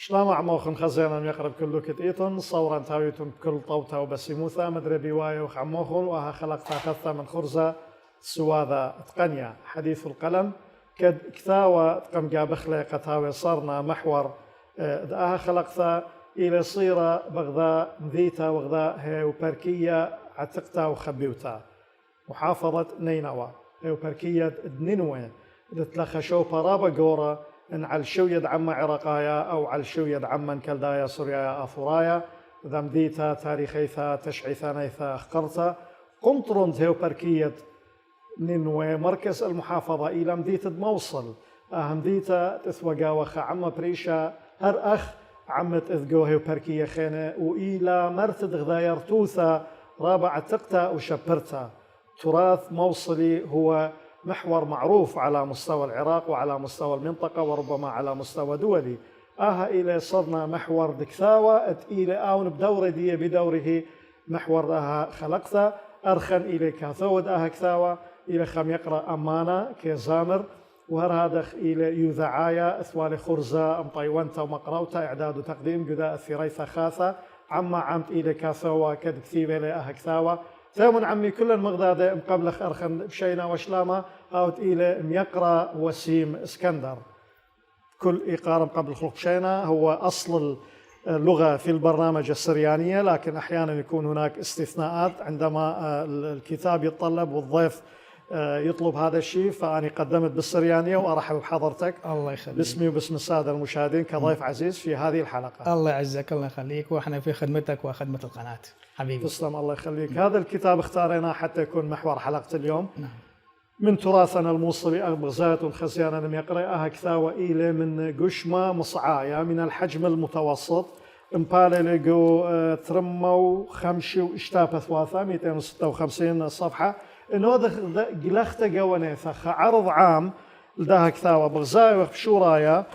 شلام عموخن خزينا يقرب كل كتيتن صورا تاويتن بكل طوتا وبسيموثا مدري بواية وخموخن وها خلقتا خذتا من خرزة سواذا تقنيا حديث القلم كد كثاوة تقم جابخلي قتاوي صرنا محور داها خلقتا إلى صيرة بغذاء مذيتا وغذاء هي وبركية عتقتا وخبيوتا محافظة نينوى هي وبركية دنينوى تلخشو برابا جورا إن على شو يدعم عراقايا أو على شو يدعم كلدايا سوريا أفورايا ذمديتا تاريخيثا تشعيثانيثا أخقرتا قنطرون هي وبركية نينوى مركز المحافظة إلى مديت موصل أهمديتا تثوقا وخا عم بريشا هر أخ عمت إذقوه وبركية خينة وإلى مرتد غذاير توثا رابع تقتا وشبرتا تراث موصلي هو محور معروف على مستوى العراق وعلى مستوى المنطقة وربما على مستوى دولي إلى صرنا محور دكثاوة إلى آون بدورة دي بدوره محور خلقتا أرخن إلى كاثود كثاوة إلى خم يقرأ أمانة كزامر وهذا إلى يوذعايا أثوال خرزة أم طيوانتا ومقروتا إعداد وتقديم جداء الثريثة خاثة عما عمت إلى كاثوة كدكثيبة إلى كثاوة ثامن عمي كل المغدادة مقبلخ أرخن بشينا وشلامة أوت إلى ميقرأ وسيم اسكندر كل إقارة قبل خلق بشينا هو أصل اللغة في البرنامج السريانية لكن أحيانا يكون هناك استثناءات عندما الكتاب يتطلب والضيف يطلب هذا الشيء فأنا قدمت بالسريانية وأرحب بحضرتك الله يخليك باسمي وباسم السادة المشاهدين كضيف عزيز في هذه الحلقة. الله يعزك الله يخليك وإحنا في خدمتك وخدمة القناة حبيبي. تسلم الله يخليك. هذا الكتاب اختاريناه حتى يكون محور حلقة اليوم. نعم. من تراثنا الموصلي أغبغزات وخزيانا لم يقرأها كثاوة إلى من قشمة مصعايا من الحجم المتوسط امبالي لقو ترمو خمشي واشتابة ثواثة 256 صفحة إنه ذا قلخت قوانيثة عرض عام لداها كثاوة بغزاية وخشورايا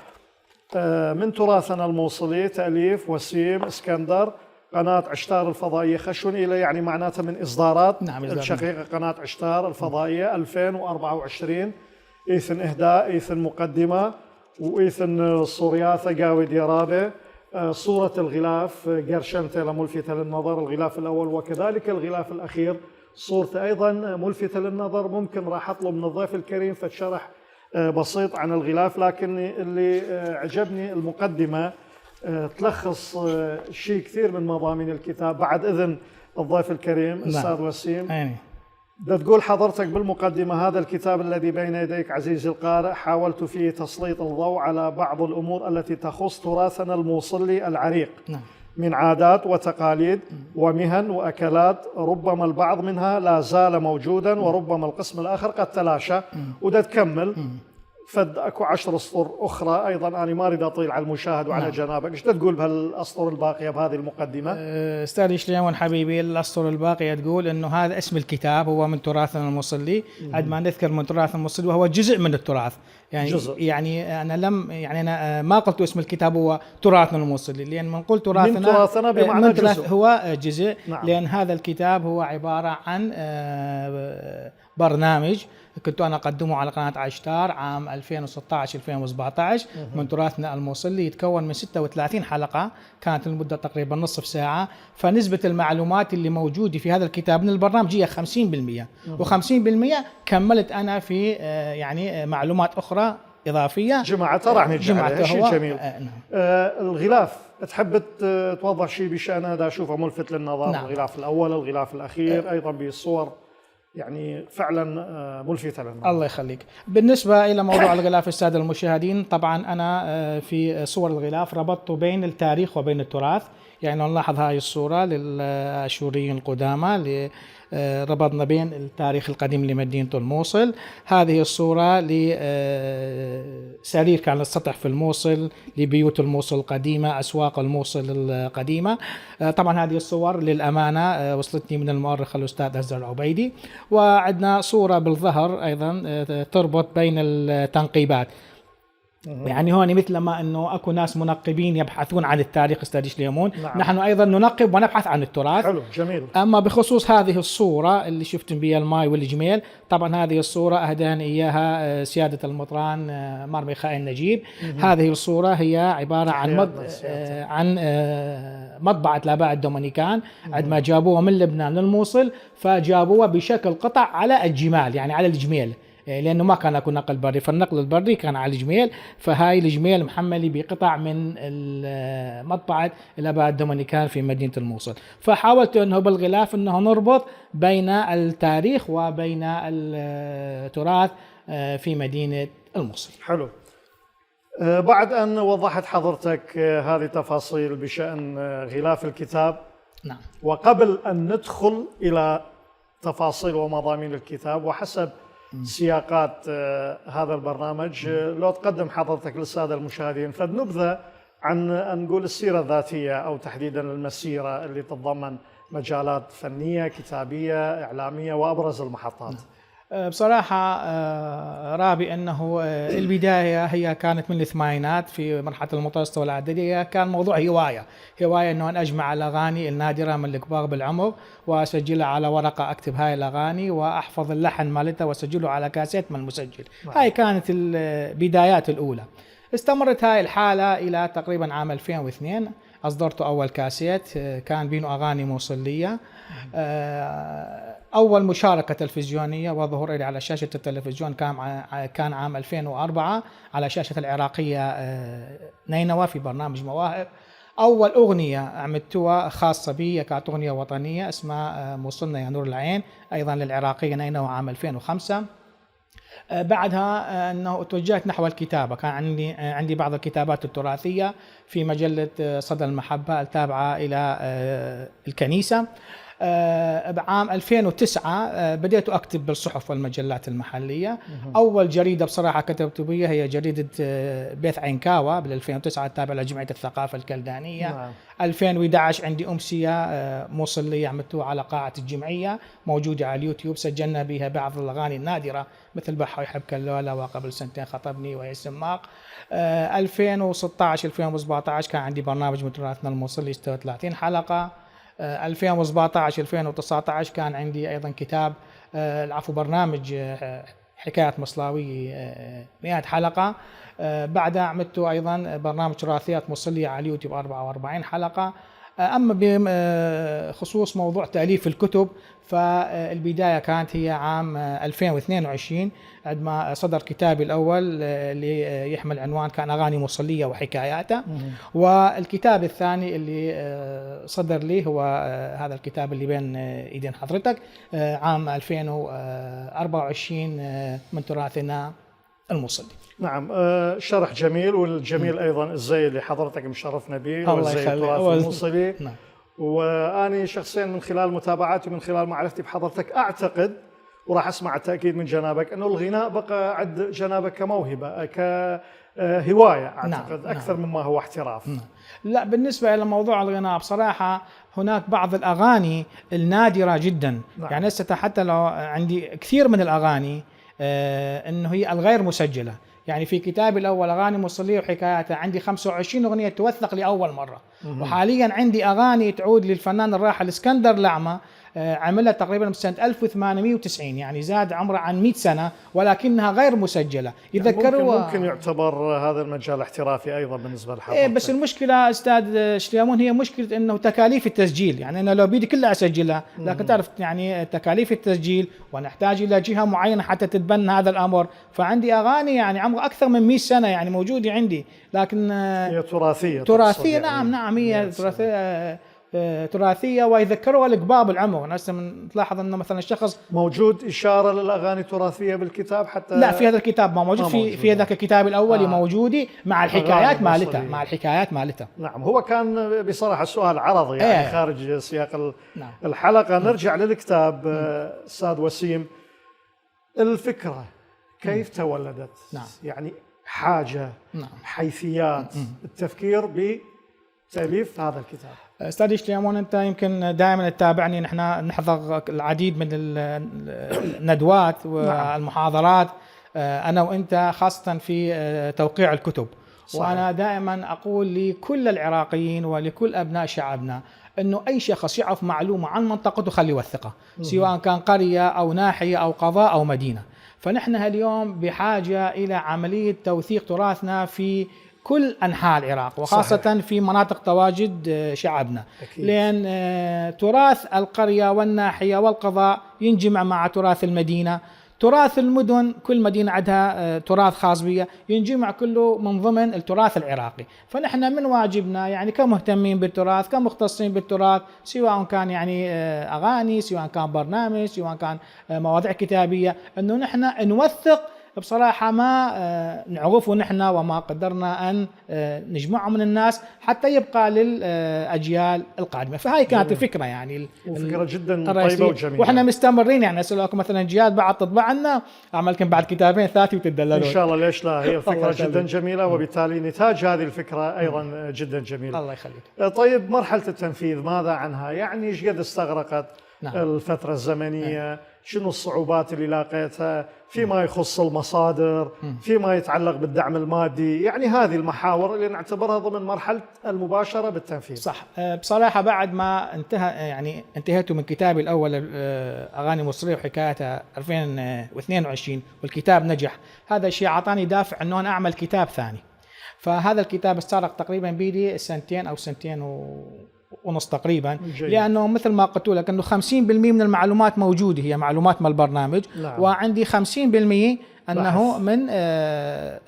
من تراثنا الموصلي تأليف وسيم اسكندر قناة عشتار الفضائية خشون إلى يعني معناتها من إصدارات نعم الشقيقة قناة عشتار الفضائية 2024 إيثن إهداء إيثن مقدمة وإيثن صورياثة قاوي ديرابة صورة الغلاف قرشنتة ملفتة للنظر الغلاف الأول وكذلك الغلاف الأخير صورته أيضا ملفتة للنظر ممكن راح أطلب من الضيف الكريم فتشرح بسيط عن الغلاف لكن اللي عجبني المقدمة تلخص شيء كثير من مضامين الكتاب بعد إذن الضيف الكريم أستاذ وسيم. بدي تقول حضرتك بالمقدمة هذا الكتاب الذي بين يديك عزيزي القارئ حاولت فيه تسليط الضوء على بعض الأمور التي تخص تراثنا الموصلي العريق. نعم. من عادات وتقاليد ومهن وأكلات ربما البعض منها لا زال موجودا وربما القسم الآخر قد تلاشى وده تكمل فد اكو 10 اسطر اخرى ايضا انا ما اريد اطيل على المشاهد وعلى نعم. جنابك ايش تقول بهالاسطر الباقيه بهذه المقدمه؟ استاذ شليمون حبيبي الاسطر الباقيه تقول انه هذا اسم الكتاب هو من تراثنا الموصلي قد ما نذكر من تراث الموصلي وهو جزء من التراث يعني جزء. يعني انا ما قلت اسم الكتاب هو تراثنا الموصلي لان من قلت تراثنا من تراثنا بمعنى جزء هو جزء. نعم. لان هذا الكتاب هو عباره عن برنامج كنت أنا أقدمه على قناة عشتار عام 2016-2017 من تراثنا الموصلي يتكون من 36 حلقة كانت المدة تقريبا نصف ساعة فنسبة المعلومات اللي موجودة في هذا الكتاب من البرنامج هي 50% و50% كملت أنا في يعني معلومات أخرى إضافية جماعة راح نرجع عليها شيء جميل. نعم. الغلاف تحب توضح شيء بشأن هذا أشوفه ملفت للنظر. نعم. الغلاف الأول الغلاف الأخير أيضا بالصور يعني فعلا ملفتة للنظر. الله يخليك. بالنسبة إلى موضوع الغلاف السادة المشاهدين طبعا أنا في صور الغلاف ربطت بين التاريخ وبين التراث يعني نلاحظ هاي الصورة للأشوريين القدامى ربطنا بين التاريخ القديم لمدينة الموصل. هذه الصورة لسرير كان السطح في الموصل لبيوت الموصل القديمة أسواق الموصل القديمة. طبعا هذه الصور للأمانة وصلتني من المؤرخ الأستاذ أزهر العبيدي. وعندنا صورة بالظهر أيضا تربط بين التنقيبات يعني هون مثل ما انه اكو ناس منقبين يبحثون عن التاريخ استاذ شليمون، نعم. نحن ايضا ننقب ونبحث عن التراث. حلو جميل. اما بخصوص هذه الصوره اللي شفتم بها الماي والجميل، طبعا هذه الصوره اهداني اياها سياده المطران مار ميخائيل نجيب. هذه الصوره هي عباره عن مطبعه الاباء الدومينيكان عندما جابوها من لبنان للموصل، فجابوها بشكل قطع على الجمال، يعني على الجميل، لانه ما كان اكو نقل بري، فالنقل البري كان على الجميل، فهاي الجميل محمله بقطع من مطبعه الاباء الدومينيكان في مدينه الموصل. فحاولت انه بالغلاف انه نربط بين التاريخ وبين التراث في مدينه الموصل. حلو. بعد ان وضحت حضرتك هذه التفاصيل بشان غلاف الكتاب، نعم، وقبل ان ندخل الى تفاصيل ومضامين الكتاب وحسب سياقات هذا البرنامج، لو تقدم حضرتك للسادة المشاهدين فنبذة عن نقول السيرة الذاتية أو تحديدا المسيرة اللي تتضمن مجالات فنية كتابية إعلامية وأبرز المحطات. بصراحة رابي أنه البداية هي كانت من الثمانينات في مرحلة المتوسطة والإعدادية، كان موضوع هواية أنه أنا أجمع الأغاني النادرة من الكبار بالعمر وأسجلها على ورقة، أكتب هاي الأغاني وأحفظ اللحن مالتها وأسجله على كاسيت من المسجل. هاي كانت البدايات الأولى. استمرت هاي الحالة إلى تقريبا عام 2002 أصدرت أول كاسيت كان بينه أغاني موصلية. أول مشاركة تلفزيونية وظهور لي على شاشة التلفزيون كان عام 2004 على شاشة العراقية نينوى في برنامج مواهب. أول أغنية عملتها خاصة بي كانت أغنية وطنية اسمها موصلنا يا نور العين، أيضا للعراقية نينوى عام 2005. بعدها أنه توجهت نحو الكتابة، كان عندي بعض الكتابات التراثية في مجلة صدى المحبة التابعة إلى الكنيسة. بعام 2009 بديت أكتب بالصحف والمجلات المحلية. أول جريدة بصراحة كتبت بها هي جريدة بيت عينكاوى بال 2009 التابعة لجمعية الثقافة الكلدانية. 2011 عندي أمسية موصلية عملتوها على قاعة الجمعية موجودة على اليوتيوب، سجلنا بها بعض الأغاني النادرة مثل بحر يحب كلولا وقبل سنتين خطبني ويسماق. 2016 2017 كان عندي برنامج من تراثنا الموصلي استوى 30 حلقة. 2017 2019 كان عندي أيضا كتاب برنامج حكايات مصلاوي 100 حلقة. بعدها عملت أيضا برنامج تراثيات موصلية على اليوتيوب 44 حلقة. أما بخصوص موضوع تأليف الكتب فالبداية كانت هي عام 2022 عندما صدر كتابي الأول اللي يحمل عنوان كان أغاني موصلية وحكاياتها. والكتاب الثاني اللي صدر لي هو هذا الكتاب اللي بين إيدين حضرتك عام 2024 من تراثنا الموصلي. نعم، شرح جميل، والجميل أيضا الزي اللي حضرتك مشرفنا به والزي التراث الموصلي. نعم. وأنا شخصيا من خلال متابعاتي ومن خلال معرفتي بحضرتك أعتقد وراح أسمع التأكيد من جنابك أنه الغناء بقى عند جنابك كموهبة كهواية أعتقد. نعم. أكثر مما هو احتراف. نعم. لا، بالنسبة إلى موضوع الغناء بصراحة هناك بعض الأغاني النادرة جدا. نعم. يعني حتى لو عندي كثير من الأغاني انه هي الغير مسجله، يعني في كتابي الاول اغاني موصليه وحكاياتها عندي 25 اغنيه توثق لاول مره. وحاليا عندي اغاني تعود للفنان الراحل اسكندر لعمة عملها تقريبا سنه 1890، يعني زاد عمره عن 100 سنه ولكنها غير مسجله. يذكروا ممكن يعتبر هذا المجال احترافي ايضا بالنسبه لحضرتك. بس المشكله استاذ شليمون هي مشكله انه تكاليف التسجيل، يعني انا لو بيدي كلها اسجلها لكن تعرف يعني تكاليف التسجيل ونحتاج الى جهه معينه حتى تتبنى هذا الامر. فعندي اغاني يعني عمرها اكثر من 100 سنه يعني موجوده عندي، لكن هي تراثيه. نعم نعم، هي تراثيه ويذكروا الكبار بالعمر. هسه تلاحظ انه مثلا الشخص موجود اشاره للاغاني التراثيه بالكتاب حتى لا في هذا الكتاب ما موجود. في ذاك الكتاب الاولي موجوده مع الحكايات مالتها. نعم، هو كان بصراحه السؤال عرضي يعني خارج سياق الحلقه. نرجع للكتاب استاذ وسيم، الفكره كيف تولدت؟ يعني حاجه، حيثيات التفكير بتاليف هذا الكتاب. استاذ شليمون، انت يمكن دائما تتابعني، نحن نحضر العديد من الندوات والمحاضرات أنا وأنت خاصة في توقيع الكتب. صحيح. وأنا دائما أقول لكل العراقيين ولكل أبناء شعبنا أنه أي شخص يعرف معلومة عن منطقته خليه يوثقها، سواء كان قرية أو ناحية أو قضاء أو مدينة. فنحن اليوم بحاجة إلى عملية توثيق تراثنا في كل أنحاء العراق، وخاصة صحيح. في مناطق تواجد شعبنا. أكيد. لأن تراث القرية والناحية والقضاء ينجمع مع تراث المدينة، تراث المدن كل مدينة عندها تراث خاص بها، ينجمع كله من ضمن التراث العراقي. فنحن من واجبنا يعني كمهتمين بالتراث كمختصين بالتراث، سواء كان يعني أغاني، سواء كان برنامج، سواء كان مواضيع كتابية، أنه نحن نوثق بصراحة ما نعرفه نحن وما قدرنا أن نجمعه من الناس حتى يبقى للأجيال القادمة. فهاي كانت الفكرة يعني فكرة جدا طيبة وجميلة، وإحنا مستمرين يعني أسألكم مثلا جياد بعد تطبع لنا أعملكم بعد كتابين ثلاثة وتدللون إن شاء الله. ليش لا، هي فكرة جدا جميلة، وبالتالي نتاج هذه الفكرة أيضا جدا جميل. الله يخليك. طيب مرحلة التنفيذ ماذا عنها؟ يعني إيش قد استغرقت؟ نعم. الفترة الزمنية، شنو الصعوبات اللي لاقيتها فيما يخص المصادر، فيما يتعلق بالدعم المادي، يعني هذه المحاور اللي نعتبرها ضمن مرحلة المباشرة بالتنفيذ. صح. بصراحة بعد ما انتهيت من كتابي الأول أغاني مصرية وحكاياتها 2022 والكتاب نجح، هذا الشيء أعطاني دافع أنه أنا أعمل كتاب ثاني. فهذا الكتاب استغرق تقريبا بيدي سنتين أو سنتين ونص تقريبا. جيد. لأنه مثل ما قلت لك أنه 50% من المعلومات موجودة هي معلومات من البرنامج. نعم. وعندي 50% أنه بحث. من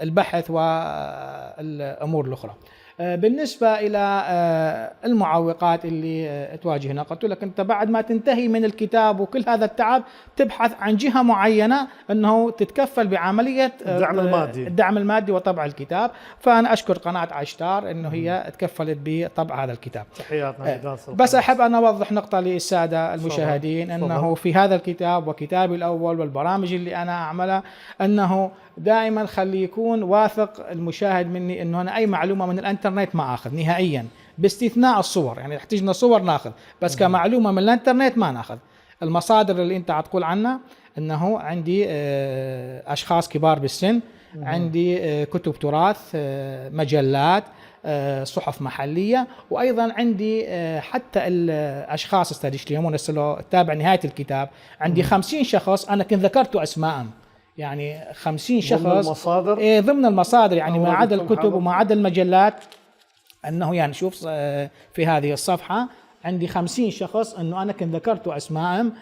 البحث والأمور الأخرى. بالنسبة إلى المعوقات اللي تواجهنا، قلت لك أنت بعد ما تنتهي من الكتاب وكل هذا التعب تبحث عن جهة معينة أنه تتكفل بعملية الدعم المادي وطبع الكتاب. فأنا أشكر قناة عشتار أنه هي تكفلت بطبع هذا الكتاب. تحياتنا. بس أحب أن أوضح نقطة للسادة المشاهدين، أنه في هذا الكتاب وكتابي الأول والبرامج اللي أنا أعملها، أنه دائما خلي يكون واثق المشاهد مني أنه أنا أي معلومة من الانترنت ما أخذ نهائيا، باستثناء الصور. يعني تحتاجنا صور ناخذ، بس كمعلومة من الانترنت ما ناخذ. المصادر اللي أنت عتقول عنها أنه عندي أشخاص كبار بالسن، عندي كتب تراث، مجلات، صحف محلية، وأيضا عندي حتى الأشخاص استدشتيهم تابع نهاية الكتاب عندي 50 شخص أنا كنت ذكرت أسماءهم، يعني 50 شخص ضمن المصادر. ضمن المصادر يعني ما عدا الكتب وما عدا المجلات. أنه يعني شوف في هذه الصفحة عندي 50 شخص أنه أنا كنت ذكرت أسمائهم،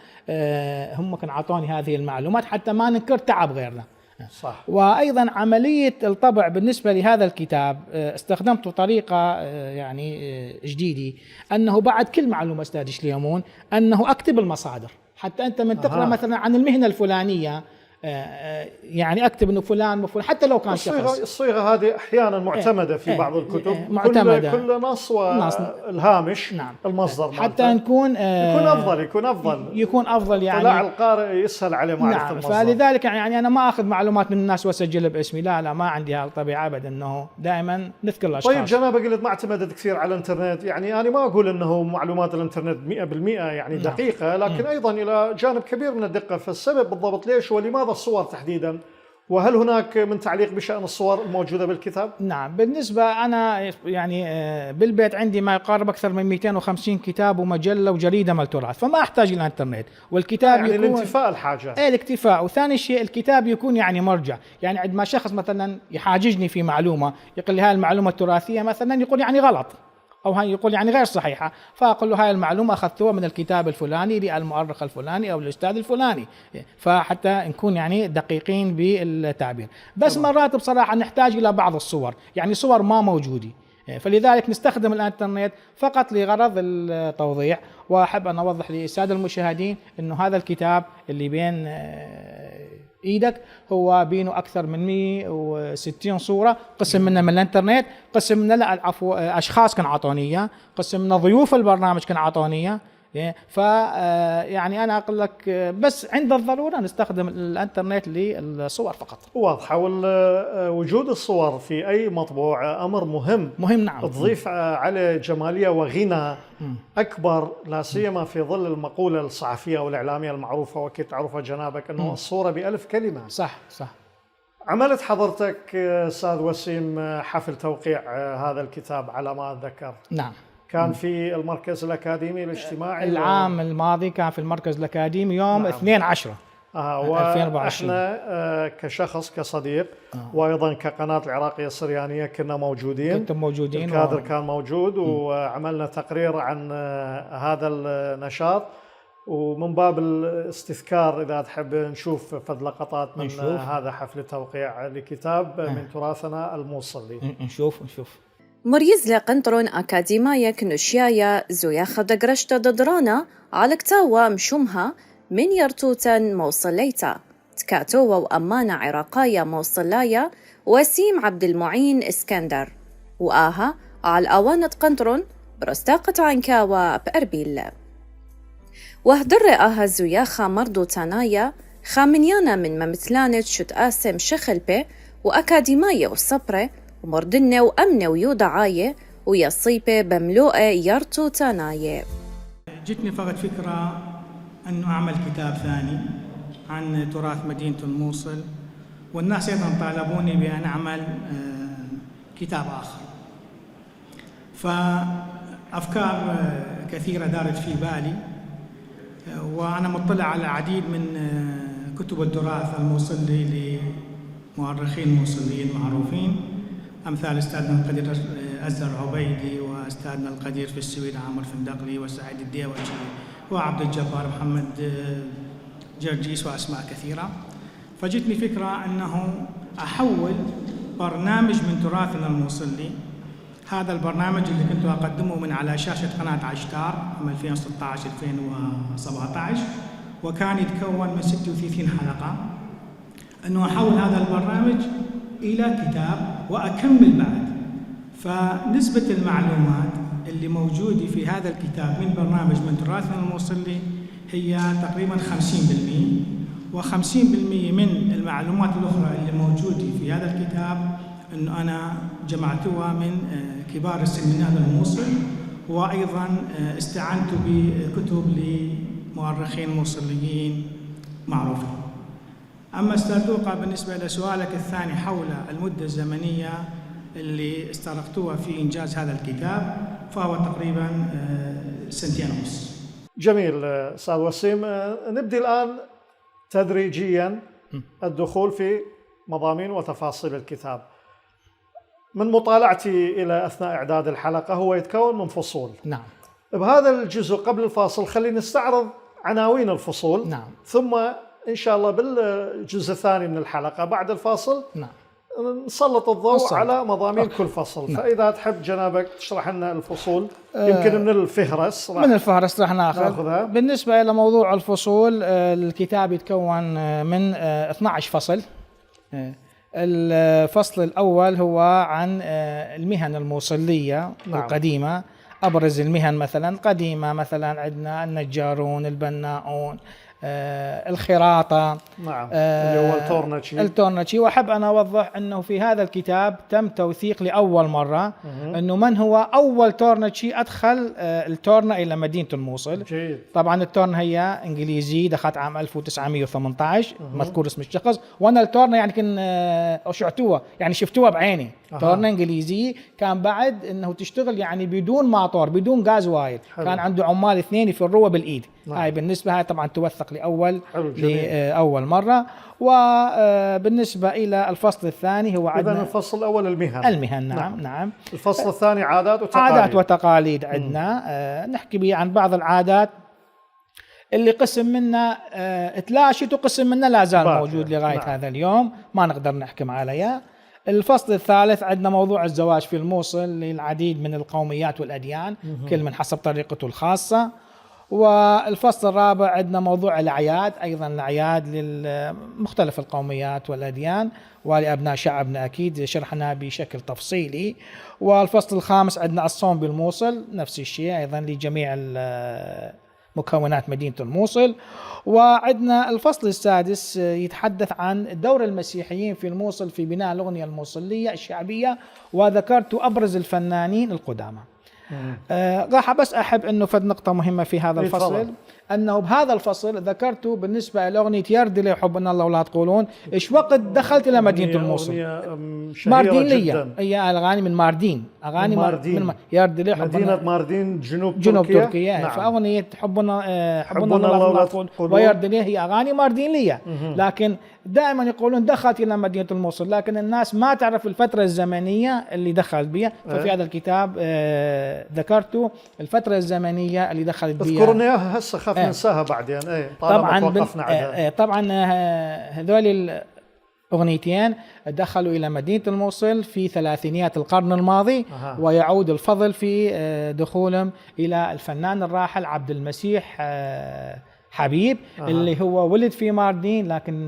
هم كانوا عطوني هذه المعلومات حتى ما ننكر تعب غيرنا. صح. وأيضا عملية الطبع بالنسبة لهذا الكتاب استخدمت طريقة يعني جديدة، أنه بعد كل معلومة أستاذ شليمون أنه أكتب المصادر، حتى أنت من تقرأ مثلا عن المهنة الفلانية يعني اكتب انه فلان وفلان حتى لو كان شخص. الصيغه هذه احيانا معتمده في بعض الكتب، معتمدة. كل نص والهامش. نعم. المصدر حتى نكون يكون افضل يعني طلع القارئ يسهل عليه معرفه. نعم. المصدر. فلذلك يعني انا ما اخذ معلومات من الناس واسجلها باسمي، لا ما عندي هالطبيعه ابدا، انه دائما نذكر الاشخاص. طيب جنابه قلت ما اعتمدت كثير على الانترنت، يعني انا ما اقول انه معلومات الانترنت 100% يعني دقيقه، لكن ايضا الى جانب كبير من الدقه. فالسبب بالضبط ليش ولماذا الصور تحديدا؟ وهل هناك من تعليق بشأن الصور الموجودة بالكتاب؟ نعم. بالنسبة أنا يعني بالبيت عندي ما يقارب أكثر من 250 كتاب ومجلة وجريدة من التراث، فما أحتاج إلى الإنترنت. والكتاب يعني يكون الانتفاء الحاجة. الاكتفاء. وثاني شيء الكتاب يكون يعني مرجع، يعني عندما شخص مثلا يحاججني في معلومة يقول لي هاي المعلومة التراثية مثلا يقول يعني غلط أو هاي يقول يعني غير صحيحة، فأقول له هاي المعلومة أخذتها من الكتاب الفلاني للمؤرخ الفلاني أو الأستاذ الفلاني، فحتى نكون يعني دقيقين بالتعبير. بس مرات بصراحة نحتاج إلى بعض الصور، يعني صور ما موجودة، فلذلك نستخدم الانترنت فقط لغرض التوضيح. واحب ان اوضح للساده المشاهدين انه هذا الكتاب اللي بين ايدك هو بينه اكثر من 160 صوره، قسم منها من الانترنت، قسم منها لا اشخاص كانوا عطوني اياه، قسم منها ضيوف البرنامج كانوا عطوني اياه. يعني أنا أقول لك بس عند الضرورة نستخدم الإنترنت للصور فقط. واضحة. ووجود الصور في أي مطبوع أمر مهم. نعم. تضيف على جمالية وغنى أكبر، لا سيما في ظل المقولة الصحفية والإعلامية المعروفة وكي تعرفها جنابك أنه الصورة ب1000 كلمة. صح. عملت حضرتك أستاذ وسيم حفل توقيع هذا الكتاب على ما أتذكر. نعم. كان في المركز الأكاديمي الاجتماعي العام الماضي كان في المركز الأكاديمي يوم 2/10 2024. وإحنا كشخص كصديق وأيضا كقناة العراقية السريانية كنا موجودين. كنتم موجودين. الكادر كان موجود وعملنا تقرير عن هذا النشاط، ومن باب الاستذكار إذا تحب نشوف فد لقطات من هذا حفل توقيع لكتاب من تراثنا الموصلي. نشوف مريز لقنطرون أكاديمية كنوشيايا زويا خدقرشتا ددرانا على كتاوة مشومها من يرتوتن موصليتا تكاتوة وأمانة عراقية موصلايا وسيم عبد المعين اسكندر وآها على أوانة قنطرون برستاقة عنكاوة بأربيل وهدر آها زويا خامردو تانايا خامنيانا من ممثلانة شت آسم شخلبي وأكاديمية والصبرة ومردنة وأمنة ويودعاية ويصيبة بملوءة يرتو تاناية. جتني فقط فكرة أنه أعمل كتاب ثاني عن تراث مدينة الموصل، والناس أيضا طالبوني بأن أعمل كتاب آخر، فأفكار كثيرة دارت في بالي، وأنا مطلع على العديد من كتب التراث الموصلي لمؤرخين موصليين معروفين أمثال أستاذنا القدير أزهر عبيدي، وأستاذنا القدير في السويد عامر فندقلي، وسعيد الديوجي، وعبد الجبار محمد جرجيس، وأسماء كثيرة. فجتني فكرة أنه أحول برنامج من تراثنا الموصلي، هذا البرنامج اللي كنت أقدمه من على شاشة قناة عشتار عام 2016-2017، وكان يتكون من 36 حلقة، أنه أحول هذا البرنامج إلى كتاب وأكمل بعد. فنسبة المعلومات اللي موجودة في هذا الكتاب من برنامج من تراثنا الموصلي هي تقريباً 50%، و50% من المعلومات الأخرى اللي موجودة في هذا الكتاب أنه أنا جمعتها من كبار السن من أهل الموصل، وأيضاً استعنت بكتب لمؤرخين موصليين معروفين. أما أستاذ لوقا بالنسبة لسؤالك الثاني حول المدة الزمنية اللي استغرقتها في إنجاز هذا الكتاب، فهو تقريباً 2.5 سنين. جميل أستاذ وسيم، نبدأ الآن تدريجياً الدخول في مضامين وتفاصيل الكتاب. من مطالعتي إلى أثناء إعداد الحلقة هو يتكون من فصول. نعم. بهذا الجزء قبل الفاصل خلينا نستعرض عناوين الفصول. نعم. ثم إن شاء الله بالجزء الثاني من الحلقة بعد الفاصل نعم نسلط الضوء على مضامين كل فصل. نعم. فإذا تحب جنابك تشرح لنا الفصول يمكن من الفهرس. من الفهرس راح ناخذها. بالنسبة إلى موضوع الفصول، الكتاب يتكون من 12 فصل. الفصل الأول هو عن المهن الموصلية. نعم. القديمة، أبرز المهن مثلا قديمة، مثلا عندنا النجارون، البناؤون، الخراطة. نعم. اللي هو التورنتشي. وأحب أنا أوضح أنه في هذا الكتاب تم توثيق لأول مرة أنه من هو أول تورنتشي أدخل التورنة إلى مدينة الموصل. جيد. طبعا التورنة هي إنجليزي، دخلت عام 1918. مذكور اسم الشخص، وأنا التورنة يعني كن شعتوها، يعني شفتوها بعيني. تورنة إنجليزي، كان بعد أنه تشتغل يعني بدون ماطور بدون غاز وايد. كان عنده عمال 2 يفروها بالإيد. هاي بالنسبة هاي طبعا توثق لأول مرة. وبالنسبة إلى الفصل الثاني هو عندنا إذن الفصل الأول المهن. نعم. الفصل الثاني عادات وتقاليد. عندنا نحكي به عن بعض العادات اللي قسم منا تلاشت وقسم منا لا زال موجود لغاية هذا اليوم، ما نقدر نحكم عليها. الفصل الثالث عندنا موضوع الزواج في الموصل للعديد من القوميات والأديان، كل من حسب طريقته الخاصة. والفصل الرابع عندنا موضوع الأعياد، أيضا الأعياد لمختلف القوميات والأديان ولأبناء شعبنا، أكيد شرحنا بشكل تفصيلي. والفصل الخامس عندنا الصوم بالموصل، نفس الشيء أيضا لجميع مكونات مدينة الموصل. وعندنا الفصل السادس يتحدث عن دور المسيحيين في الموصل في بناء الأغنية الموصلية الشعبية، وذكرت أبرز الفنانين القدامى. راح بس احب انه فد نقطه مهمه في هذا الفصل، تفضل. انه بهذا الفصل ذكرت بالنسبه لاغنيه يردلي حبنا الله ولا تقولون ايش وقت دخلت الى مدينه الموصل. أغنية شهيرة ماردين لي جدا. هي اغاني من ماردين، اغاني ماردين. يردلي حبنا مدينة ماردين جنوب تركيا. نعم. فاغنيه حبنا حبنا الله ولا ولا تقولون ويردلي هي اغاني ماردينيه، لكن دائما يقولون دخلت الى مدينه الموصل، لكن الناس ما تعرف الفتره الزمنيه اللي دخلت بها. ففي هذا الكتاب ذكرت الفتره الزمنيه اللي دخلت بها. اذكرني اياها هسه خاف ننساها بعدين. طبعا توقفنا عندها. طبعا هذول الاغنيتين دخلوا الى مدينه الموصل في ثلاثينيات القرن الماضي. ويعود الفضل في دخولهم الى الفنان الراحل عبد المسيح حبيب اللي هو ولد في ماردين، لكن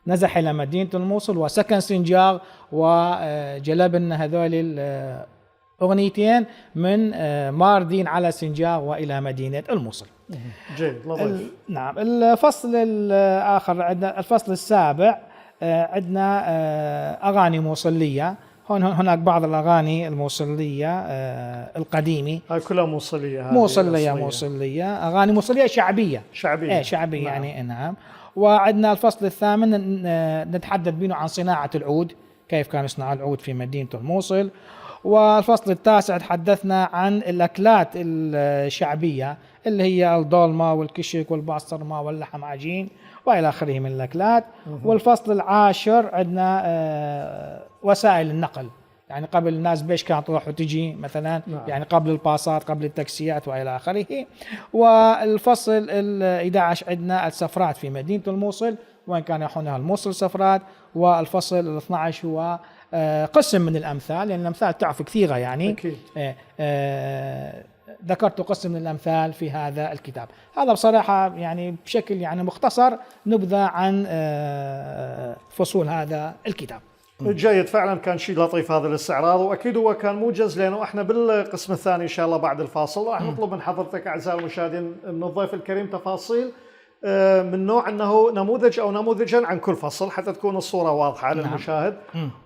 نزح الى مدينه الموصل وسكن سنجار، وجلب لنا هذول الاغنيتين من ماردين على سنجار والى مدينه الموصل. جيد لطيف. نعم. الفصل الاخر عندنا الفصل السابع، عندنا اغاني موصليه. هناك بعض الاغاني الموصليه القديمه، هاي كلها موصليه. موصليه اغاني موصليه شعبيه. شعبيه يعني. نعم. وعندنا الفصل الثامن نتحدث به عن صناعه العود، كيف كان يصنع العود في مدينه الموصل. والفصل التاسع تحدثنا عن الاكلات الشعبيه اللي هي الضالمه والكشك والبسطرمه واللحم عجين والى اخره من الاكلات. والفصل العاشر عندنا وسائل النقل، يعني قبل الناس بيش كانت تروح وتجي مثلا. يعني قبل الباصات، قبل التاكسيات والى اخره. والفصل ال11 عندنا السفرات في مدينه الموصل، وين كان يحونها الموصل سفرات. والفصل ال12 هو قسم من الامثال، لان الامثال تعرف كثيره يعني. أكيد. ذكرت قسم من الامثال في هذا الكتاب. هذا بصراحه يعني بشكل يعني مختصر نبذه عن فصول هذا الكتاب. جيد، فعلا كان شيء لطيف هذا الاستعراض، واكيد هو كان موجز، لانه احنا بالقسم الثاني ان شاء الله بعد الفاصل راح نطلب من حضرتك اعزائي المشاهدين من الضيف الكريم تفاصيل من نوع انه نموذج او نموذجا عن كل فصل حتى تكون الصوره واضحه للمشاهد.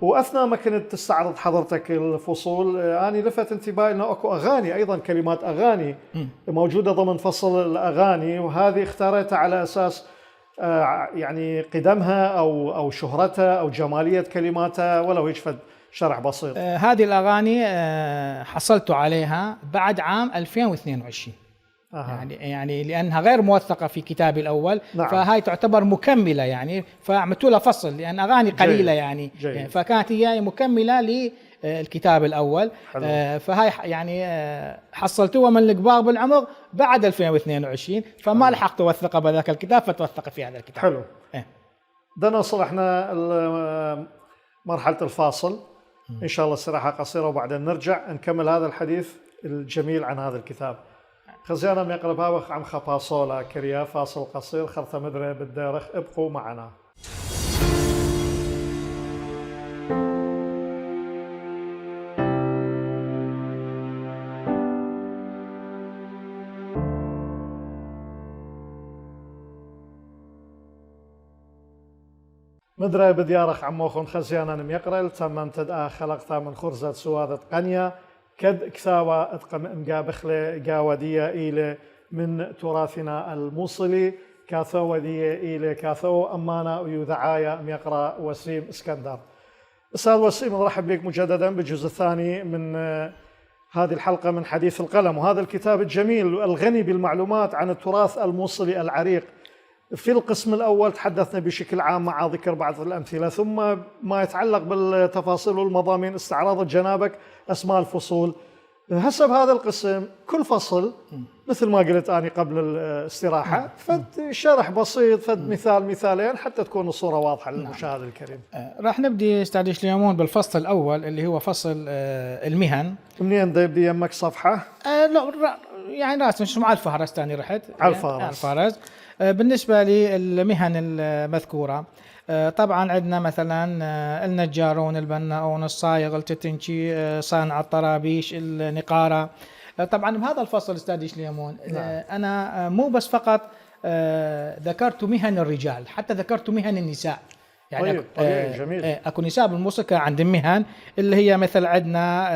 واثناء ما كنت تستعرض حضرتك الفصول انا لفت انتباهي انه اكو اغاني ايضا، كلمات اغاني موجوده ضمن فصل الاغاني، وهذه اختارتها على اساس يعني قدمها او شهرتها او جماليه كلماتها، ولو هيك فد شرح بسيط. هذه الاغاني حصلت عليها بعد عام 2022. يعني لانها غير موثقه في كتابي الاول. نعم. فهاي تعتبر مكمله يعني، فعملت لها فصل لان اغاني قليله يعني. فكانت هي مكمله للكتاب الاول. فهاي يعني حصلتوها من الكبار بالعمر بعد 2022، فما لحقت اوثقها بذاك الكتاب، فتوثق في هذا الكتاب. حلو. بدنا نوصل احنا مرحله الفاصل ان شاء الله، استراحه قصيره وبعدين نرجع نكمل هذا الحديث الجميل عن هذا الكتاب. خزيانا من يقرب هاوخ عم خباصولا كريا. فاصل قصير خرطة مدري بالدارخ، ابقوا معنا. مدري بديارخ عموخون خزيانا ميقرل تم تدعى خلقتا من خرزة سوادة قنيا كد كثاوة اتقم امقابخلة قاودية إلى من تراثنا الموصلي كاثو ودية إلى كاثو أمانة ويذعايا ميقرأ وسيم اسكندر. أستاذ وسيم نرحب بك مجددا بالجزء الثاني من هذه الحلقة من حديث القلم، وهذا الكتاب الجميل الغني بالمعلومات عن التراث الموصلي العريق. في القسم الأول تحدثنا بشكل عام مع ذكر بعض الأمثلة، ثم ما يتعلق بالتفاصيل والمضامين استعراض جنابك أسماء الفصول. حسب هذا القسم كل فصل مثل ما قلت أنا قبل الاستراحة فد شرح بسيط، فد مثال مثالين حتى تكون الصورة واضحة للمشاهد الكريم. راح نبدي استاذ شليمون بالفصل الأول اللي هو فصل المهن. منين بدي يمك صفحة؟ لا يعني راسا مش مع الفهرس تاني رحت على الفهرس. بالنسبة للمهن المذكورة طبعا عندنا مثلا النجارون، البناؤون، الصايغ، التتنشي، صانع الطرابيش، النقارة. طبعا بهذا الفصل استاذ شليمون انا مو بس فقط ذكرت مهن الرجال، حتى ذكرت مهن النساء. يعني طيب طبيعي جميل. اكو نساء بالموصل كان عندهم مهن اللي هي مثل عندنا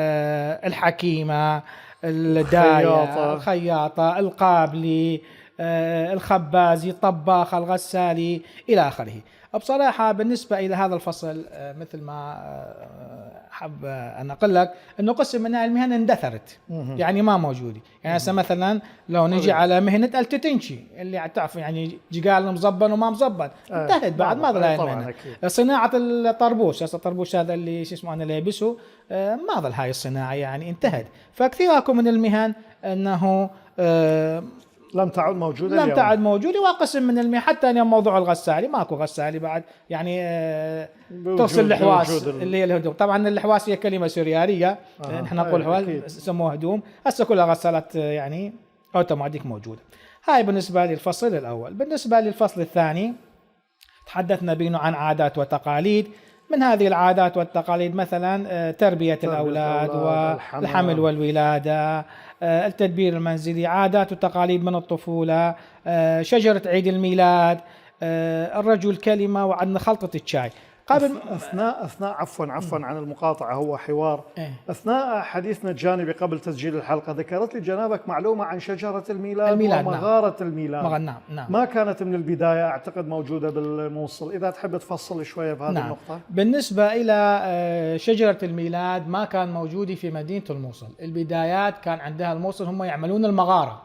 الحكيمه، الداية، الخياطه، القابلي، الخبازي، الطباخ، الغسالي، الى اخره. بصراحه بالنسبه الى هذا الفصل مثل ما حب أن أقول لك أنه قسم من المهن اندثرت، يعني ما موجودة. يعني هسه مثلا لو نجي على مهنة التتنشي اللي تعرف يعني جقال مزبن وما مزبن انتهت بعد ما ظل هاي المهنة. صناعة الطربوش، هسه الطربوش هذا اللي شو اسمه أنا لابسه ما ظل هاي الصناعة يعني انتهت. فكثير أكو من المهن أنه لم تعد موجودة لم تعد موجودة. وقسم من المهن حتى اليوم موضوع الغسالي ماكو غسالي بعد، يعني توصل الحواس اللي هي الهدوم. طبعا الحواس هي كلمة سوريالية، نحن نقول حواس سموها هدوم، هسه كلها غسالات يعني اوتوماتيك موجودة. هاي بالنسبة للفصل الأول. بالنسبة للفصل الثاني تحدثنا بينه عن عادات وتقاليد. من هذه العادات والتقاليد مثلا تربية الأولاد والحمل والولادة، التدبير المنزلي، عادات وتقاليد من الطفولة، شجرة عيد الميلاد، الرجل كلمة، وعندنا خلطة الشاي. قبل اثناء عفوا عن المقاطعه، هو حوار اثناء حديثنا الجانبي قبل تسجيل الحلقه ذكرت لي جنابك معلومه عن شجره الميلاد ومغاره الميلاد. نعم. ما كانت من البدايه اعتقد موجوده بالموصل، اذا تحب تفصل شويه بهذه النقطه. بالنسبه الى شجره الميلاد ما كان موجوده في مدينه الموصل، البدايات كان عندها الموصل هم يعملون المغاره،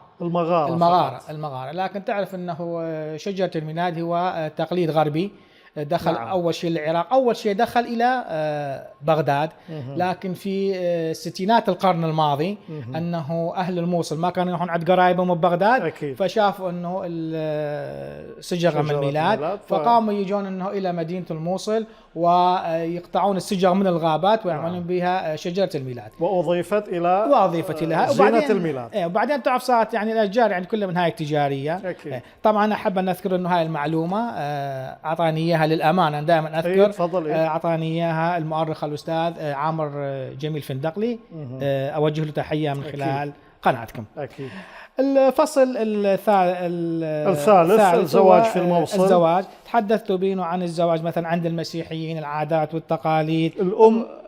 لكن تعرف انه شجره الميلاد هو تقليد غربي دخل. نعم. أول شيء العراق، أول شيء دخل إلى بغداد، لكن في ستينات القرن الماضي أنه أهل الموصل ما كانوا يروحون عند قرايبهم ببغداد، فشافوا أنه السجرة من الميلاد فقاموا يجون أنه إلى مدينة الموصل ويقطعون السجر من الغابات ويعملون بها شجرة الميلاد، وأضيفت إلى زينة الميلاد. وبعدين تعرف صارت يعني الأشجار يعني كلها من هاي التجارية. طبعا أحب أن أذكر أنه هاي المعلومة أعطاني إياها للأمانة، دائما أذكر أعطاني إياها المؤرخ الأستاذ عامر جميل فندقلي، أوجه له تحية من خلال قناتكم. أكيد. الفصل الثالث الزواج في الموصل. الزواج تحدثت بينه عن الزواج مثلا عند المسيحيين، العادات والتقاليد.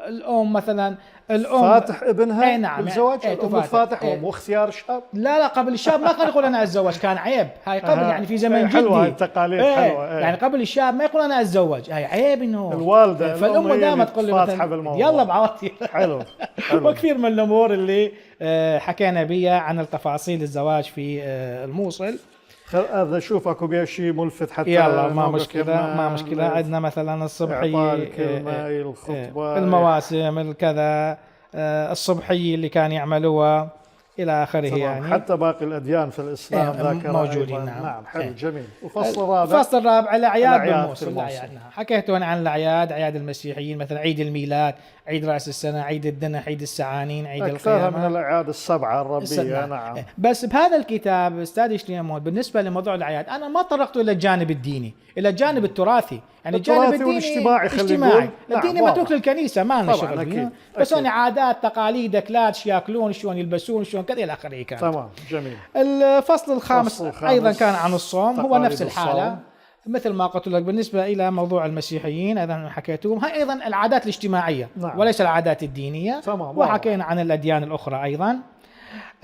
الأم مثلا فاتح ابنها نعم الزواج، الأم الفاتح ومو اختيار شاب. لا قبل الشاب ما كان يقول أنا أتزوج، كان عيب. هاي قبل يعني في زمن جدي حلوة التقاليد حلوة. يعني قبل الشاب ما يقول أنا أتزوج، هاي عيب إنه الوالدة فالأم دائما تقول لي مثلا يلا بعوضتي. حلو. وكثير من الأمور اللي حكينا بيها عن التفاصيل الزواج في الموصل. هذا شوف اكو بيها شيء ملفت حتى يلا ما مشكلة. عندنا مثلا الصبحية، الخطبة، المواسم، الكذا، الصبحية اللي كان يعملوها إلى آخره. يعني حتى باقي الأديان في الإسلام ذاكرة موجودين. نعم حلو جميل. الفصل الرابع الأعياد بالموصل. حكيت أنا عن الأعياد، أعياد المسيحيين مثلا عيد الميلاد، عيد رأس السنة، عيد الدنح، عيد السعانين، عيد القيامة، من الأعياد السبعة الربية. نعم. بس بهذا الكتاب أستاذ شليمون بالنسبة لموضوع الأعياد أنا ما طرقت إلى الجانب الديني، إلى الجانب التراثي. يعني الجانب الديني اجتماعي. الديني متروك للكنيسة ما لنا شغل فيه، بس هون عادات تقاليد، أكلات، شو ياكلون، شلون يلبسون، شلون كذا إلى آخره. تمام جميل. الفصل الخامس أيضا كان عن الصوم، هو نفس الحالة مثل ما قلت لك. بالنسبة إلى موضوع المسيحيين أيضا حكيتهم، هاي أيضا العادات الاجتماعية. نعم. وليس العادات الدينية. وحكينا عن الأديان الأخرى أيضا.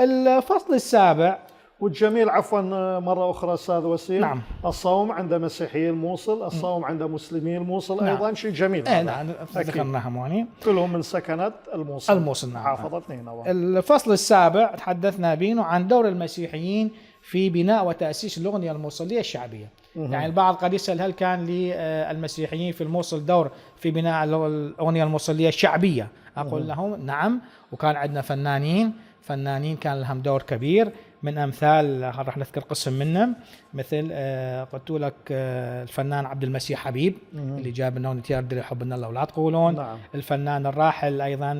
الفصل السابع والجميل عفوا مرة أخرى أستاذ وسيم. نعم. الصوم عند مسيحي الموصل، الصوم عند مسلمي الموصل. نعم. أيضا شيء جميل. نعم ذكرناهم هوني كلهم من سكنة الموصل. نعم. حافظة نينوى. الفصل السابع تحدثنا بينه عن دور المسيحيين في بناء وتأسيس الأغنية الموصلية الشعبية. يعني البعض قد يسأل هل كان للمسيحيين في الموصل دور في بناء الأغنية الموصلية الشعبية؟ أقول لهم نعم، وكان عندنا فنانين كان لهم دور كبير. من أمثال راح نذكر قسم منهم، مثل قلت لك الفنان عبد المسيح حبيب اللي جاب لنا نتيار دري حب الله ولا تقولون. نعم. الفنان الراحل أيضا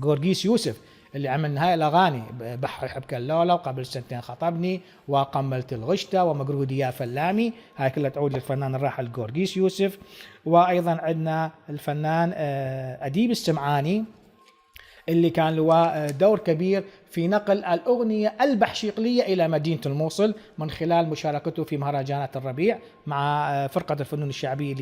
غورغيس يوسف اللي عمل هاي الأغاني، بحر يحب كاللولة، وقبل سنتين خطبني، وقملت الغشتة، ومقرودي يا فلامي، هاي كلها تعود للفنان الراحل غورغيس يوسف. وأيضا عندنا الفنان أديب السمعاني اللي كان له دور كبير في نقل الأغنية البحشيقلية إلى مدينة الموصل من خلال مشاركته في مهرجانات الربيع مع فرقة الفنون الشعبية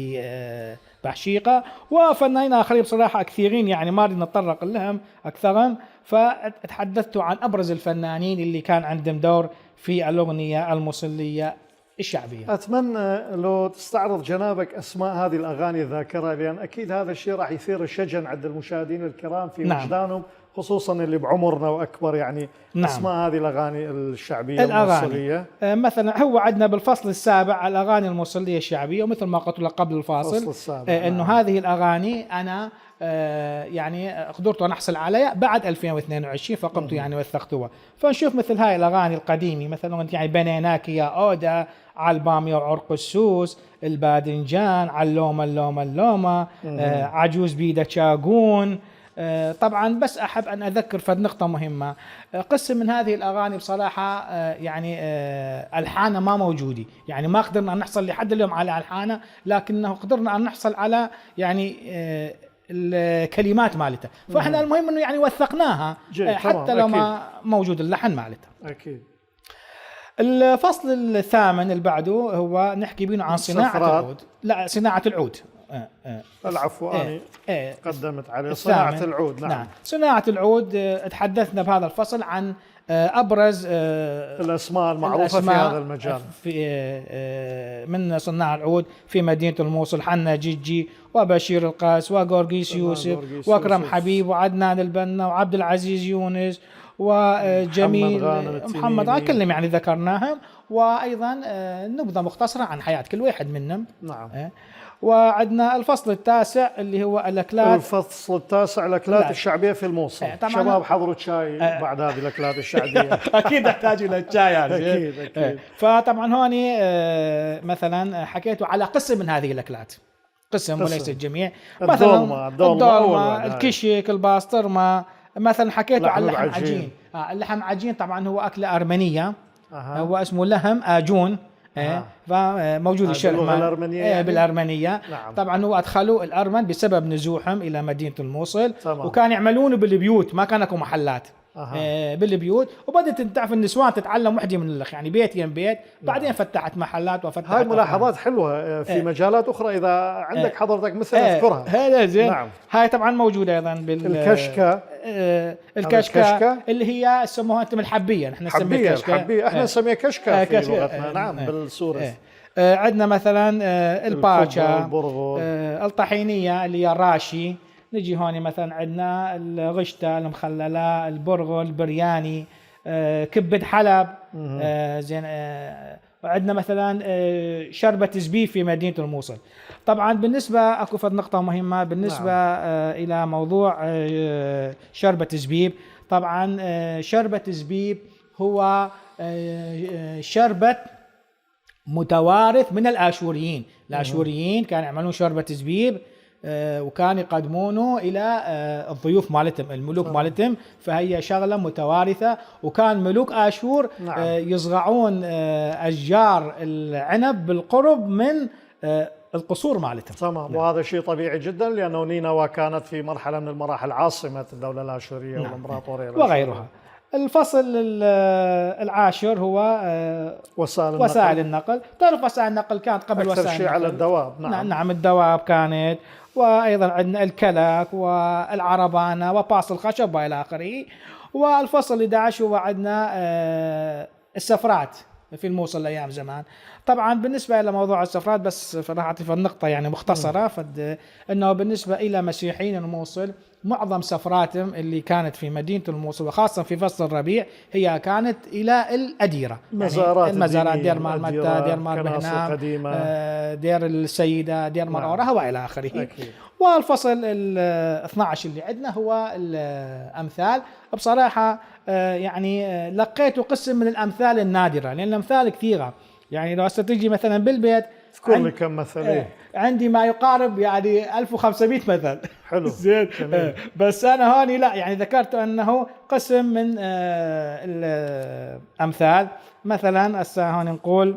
لبحشيقة وفنانين آخرين بصراحة كثيرين، يعني ما نتطرق لهم أكثرهم. فتحدثت عن أبرز الفنانين اللي كان عندهم دور في الأغنية الموصلية الشعبية. أتمنى لو تستعرض جنابك أسماء هذه الأغاني الذاكرة، لأن أكيد هذا الشيء راح يثير الشجن عند المشاهدين الكرام في وجدانهم، خصوصا اللي بعمرنا وأكبر، يعني أسماء هذه الأغاني الشعبية الموصلية. مثلا هو عندنا بالفصل السابع الأغاني الموصلية الشعبية، ومثل ما قلت لك قبل الفاصل أنه هذه الأغاني أنا يعني قدرت أن أحصل عليها بعد 2022 فقمت يعني وثقتها. فنشوف مثل هاي الأغاني القديمة مثلا يعني بنيناك يا أودا، على البامية وعرق السوس، الباذنجان، علومة اللومة اللومة، عجوز بيدة شاقون. طبعا بس أحب أن أذكر فد نقطة مهمة، قسم من هذه الأغاني بصراحة يعني ألحانها ما موجودة، يعني ما قدرنا أن نحصل لحد اليوم على ألحانها، لكنه قدرنا أن نحصل على يعني الكلمات مالتها. فإحنا المهم أنه يعني وثقناها حتى لو ما موجود اللحن مالتها. أكيد. الفصل الثامن اللي بعده هو نحكي بينه عن صناعة العود. لا، صناعة العود. العفو أنا قدمت عليه صناعة العود. نعم. صناعة العود تحدثنا بهذا الفصل عن أبرز الأسماء المعروفة في هذا المجال من صناع العود في مدينة الموصل: حنا جيجي، وبشير القاس، وغورغيس يوسف، وأكرم حبيب، وعدنان البنا، وعبد العزيز يونس، وجميل محمد كلهم يعني ذكرناهم. وأيضا نبذة مختصرة عن حياة كل واحد منهم. نعم. وعندنا الفصل التاسع اللي هو الأكلات. الفصل التاسع الأكلات الشعبية في الموصل. شباب حضروا شاي بعد هذه الأكلات الشعبية. أكيد يحتاجوا للشاي يعني. أكيد. فطبعا هوني مثلا حكيتوا على قسم من هذه الأكلات، قسم وليس الجميع. مثلا الدولمة، الكشك، الباسترما. مثلا حكيتوا عن لحم عجين. اللحم عجين طبعا هو أكلة أرمنية. هو اسمه لحم آجون. فموجود الشرح بالأرمنية بالأرمنية. نعم. طبعا هو أدخلوا الأرمن بسبب نزوحهم إلى مدينة الموصل. وكان يعملونه بالبيوت، ما كانوا محلات. بالبيوت. وبدت تعرف النسوان تتعلم وحده من الأخ، يعني بيت ين بيت. بعدين فتحت محلات وفتحت. هاي ملاحظات حلوة في مجالات أخرى إذا عندك حضرتك مثل اذكرها. هذا زين. نعم. هاي طبعا موجودة أيضا الكشكة. الكشكة اللي هي سموها أنتم الحبية، نحن نسميها الحبية. احنا نسميها كشكة في لغتنا. نعم بالسوري. عندنا مثلا الباتشا، البرغل، الطحينية اللي هي الراشي. نجي هون مثلا عندنا الغشتة المخللة، البرغل، البرياني، كبد حلب. زين. وعندنا مثلا شربة زبيب في مدينة الموصل. طبعا بالنسبة أكو فد نقطة مهمة بالنسبة إلى موضوع شربة زبيب. طبعا شربة زبيب هو شربة متوارث من الآشوريين. الآشوريين كانوا يعملون شربة زبيب وكان يقدمونه إلى الضيوف مالتهم، الملوك مالتهم. فهي شغلة متوارثة. وكان ملوك آشور يزرعون أشجار العنب بالقرب من القصور مالتهم. تمام. وهذا شيء طبيعي جدا، لأنه نينوى كانت في مرحلة من المراحل عاصمة الدولة الآشورية والإمبراطورية وغيرها. الفصل العاشر هو وسائل النقل. تعرف وسائل النقل كانت قبل وسائل أكثر شيء على الدواب. نعم الدواب كانت. وأيضا عندنا الكلك والعربانة وباص الخشب وإلى آخره. والفصل 11 هو عندنا السفرات في الموصل أيام زمان. طبعا بالنسبة إلى موضوع السفرات بس راح أعطي النقطة يعني مختصرة. أنه بالنسبة إلى مسيحيين الموصل معظم سفراتهم اللي كانت في مدينة الموصل وخاصة في فصل الربيع هي كانت إلى الأديرة، المزارات دير مال متى، دير مال بهنام، دير السيدة، دير مال أورها وإلى آخره. والفصل 12 اللي عندنا هو الأمثال. بصراحة يعني لقيت قسم من الأمثال النادرة، لأن الأمثال كثيرة. يعني لو تيجي مثلا بالبيت اذكر لي كم مثل. عندي ما يقارب يعني 1500 مثل. حلو. زين. بس أنا هوني لا، يعني ذكرت أنه قسم من الأمثال. مثلا هسه هون نقول